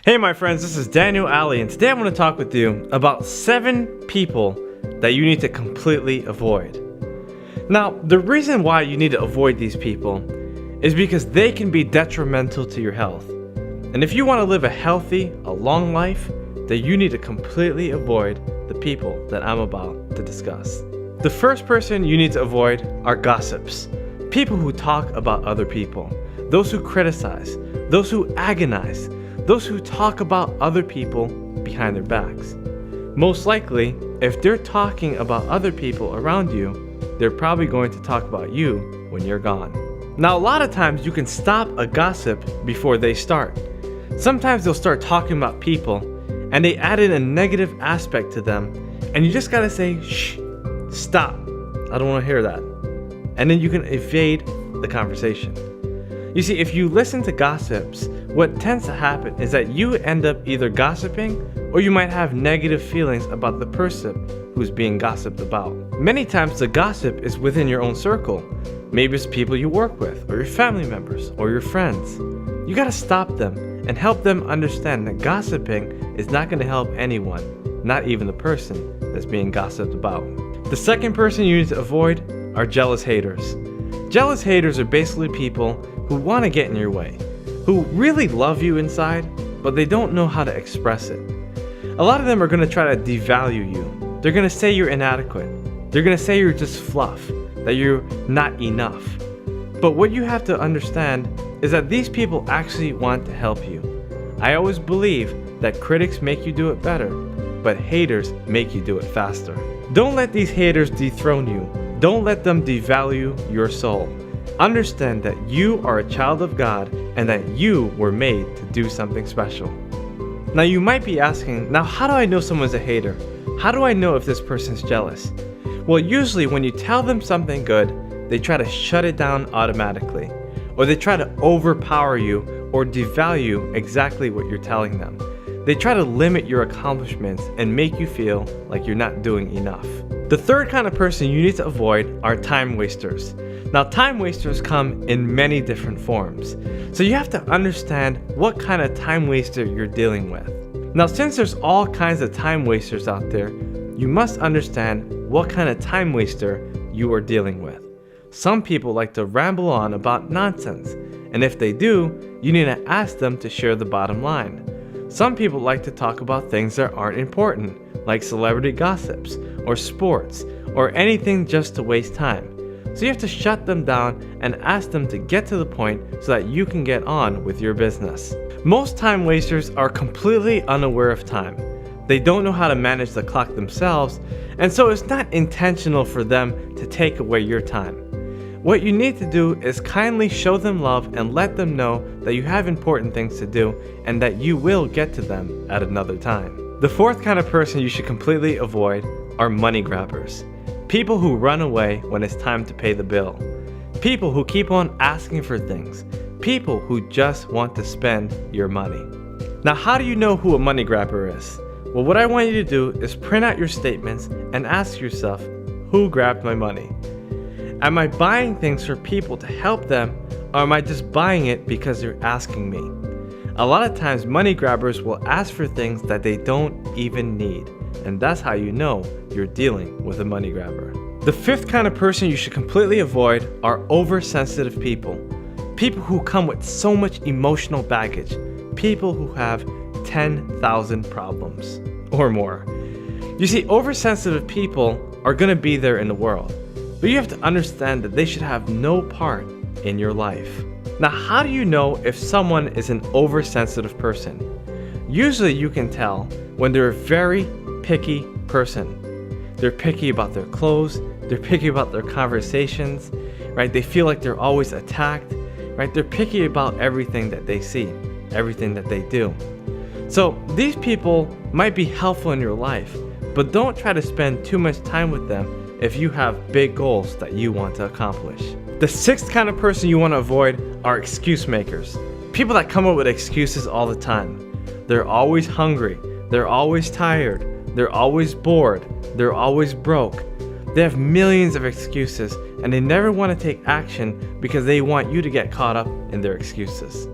Hey my friends, this is Daniel Alley, and today I want to talk with you about 7 people that you need to completely avoid. Now, the reason why you need to avoid these people is because they can be detrimental to your health. And if you want to live a healthy, a long life, then you need to completely avoid the people that I'm about to discuss. The first person you need to avoid are gossips. People who talk about other people, those who criticize, those who agonize, those who talk about other people behind their backs. Most likely, if they're talking about other people around you, they're probably going to talk about you when you're gone. Now, a lot of times you can stop a gossip before they start. Sometimes they'll start talking about people and they add in a negative aspect to them, and you just gotta say, shh, stop, I don't wanna hear that. And then you can evade the conversation. You see, if you listen to gossips, what tends to happen is that you end up either gossiping or you might have negative feelings about the person who's being gossiped about. Many times the gossip is within your own circle. Maybe it's people you work with, or your family members, or your friends. You gotta stop them and help them understand that gossiping is not gonna help anyone, not even the person that's being gossiped about. The second person you need to avoid are jealous haters. Jealous haters are basically people who want to get in your way, who really love you inside, but they don't know how to express it. A lot of them are going to try to devalue you. They're going to say you're inadequate. They're going to say you're just fluff, that you're not enough. But what you have to understand is that these people actually want to help you. I always believe that critics make you do it better, but haters make you do it faster. Don't let these haters dethrone you. Don't let them devalue your soul. Understand that you are a child of God and that you were made to do something special. Now you might be asking, now how do I know someone's a hater? How do I know if this person's jealous? Well, usually when you tell them something good, they try to shut it down automatically, or they try to overpower you or devalue exactly what you're telling them. They try to limit your accomplishments and make you feel like you're not doing enough. The third kind of person you need to avoid are time wasters. Now, time wasters come in many different forms, so you have to understand what kind of time waster you're dealing with. Now, since there's all kinds of time wasters out there, you must understand what kind of time waster you are dealing with. Some people like to ramble on about nonsense, and if they do, you need to ask them to share the bottom line. Some people like to talk about things that aren't important, like celebrity gossips, or sports, or anything just to waste time. So you have to shut them down and ask them to get to the point so that you can get on with your business. Most time wasters are completely unaware of time. They don't know how to manage the clock themselves, and so it's not intentional for them to take away your time. What you need to do is kindly show them love and let them know that you have important things to do and that you will get to them at another time. The fourth kind of person you should completely avoid are money grabbers. People who run away when it's time to pay the bill. People who keep on asking for things. People who just want to spend your money. Now, how do you know who a money grabber is? Well, what I want you to do is print out your statements and ask yourself, who grabbed my money? Am I buying things for people to help them, or am I just buying it because they're asking me? A lot of times money grabbers will ask for things that they don't even need, and that's how you know you're dealing with a money grabber. The fifth kind of person you should completely avoid are oversensitive people. People who come with so much emotional baggage. People who have 10,000 problems or more. You see, oversensitive people are going to be there in the world, but you have to understand that they should have no part in your life. Now, how do you know if someone is an oversensitive person? Usually you can tell when they're a very picky person. They're picky about their clothes, they're picky about their conversations, right? They feel like they're always attacked, right? They're picky about everything that they see, everything that they do. So these people might be helpful in your life, but don't try to spend too much time with them if you have big goals that you want to accomplish. The sixth kind of person you want to avoid are excuse makers. People that come up with excuses all the time. They're always hungry, they're always tired, they're always bored, they're always broke. They have millions of excuses and they never want to take action because they want you to get caught up in their excuses.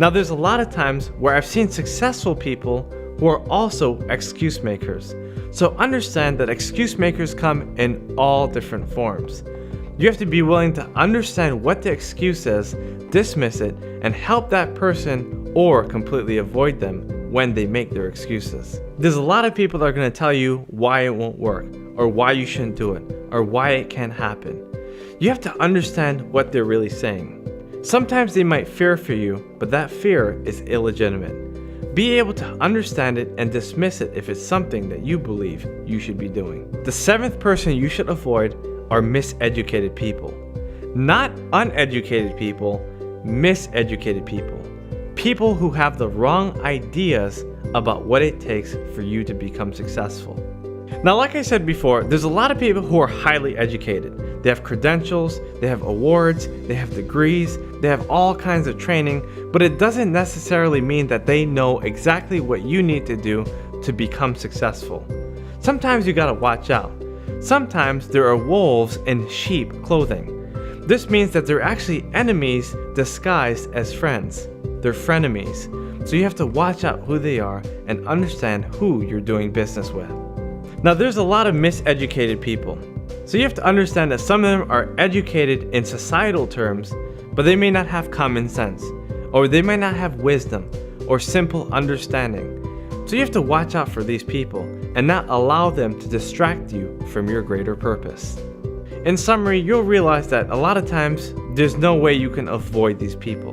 Now, there's a lot of times where I've seen successful people who are also excuse makers. So understand that excuse makers come in all different forms. You have to be willing to understand what the excuse is, dismiss it, and help that person or completely avoid them when they make their excuses. There's a lot of people that are going to tell you why it won't work, or why you shouldn't do it, or why it can't happen. You have to understand what they're really saying. Sometimes they might fear for you, but that fear is illegitimate. Be able to understand it and dismiss it if it's something that you believe you should be doing. The seventh person you should avoid are miseducated people. Not uneducated people, miseducated people. People who have the wrong ideas about what it takes for you to become successful. Now, like I said before, there's a lot of people who are highly educated. They have credentials, they have awards, they have degrees, they have all kinds of training, but it doesn't necessarily mean that they know exactly what you need to do to become successful. Sometimes you gotta watch out. Sometimes there are wolves in sheep clothing. This means that they're actually enemies disguised as friends. They're frenemies. So you have to watch out who they are and understand who you're doing business with. Now, there's a lot of miseducated people. So you have to understand that some of them are educated in societal terms, but they may not have common sense, or they may not have wisdom or simple understanding. So you have to watch out for these people and not allow them to distract you from your greater purpose. In summary, you'll realize that a lot of times there's no way you can avoid these people.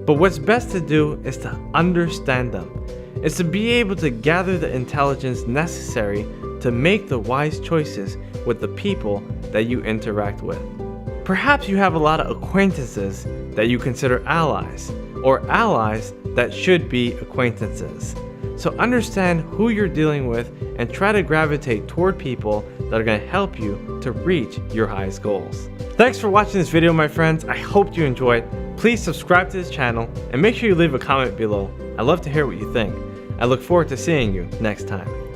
But what's best to do is to understand them. It's to be able to gather the intelligence necessary to make the wise choices with the people that you interact with. Perhaps you have a lot of acquaintances that you consider allies, or allies that should be acquaintances. So understand who you're dealing with and try to gravitate toward people that are going to help you to reach your highest goals. Thanks for watching this video, my friends. I hope you enjoyed. Please subscribe to this channel and make sure you leave a comment below. I'd love to hear what you think. I look forward to seeing you next time.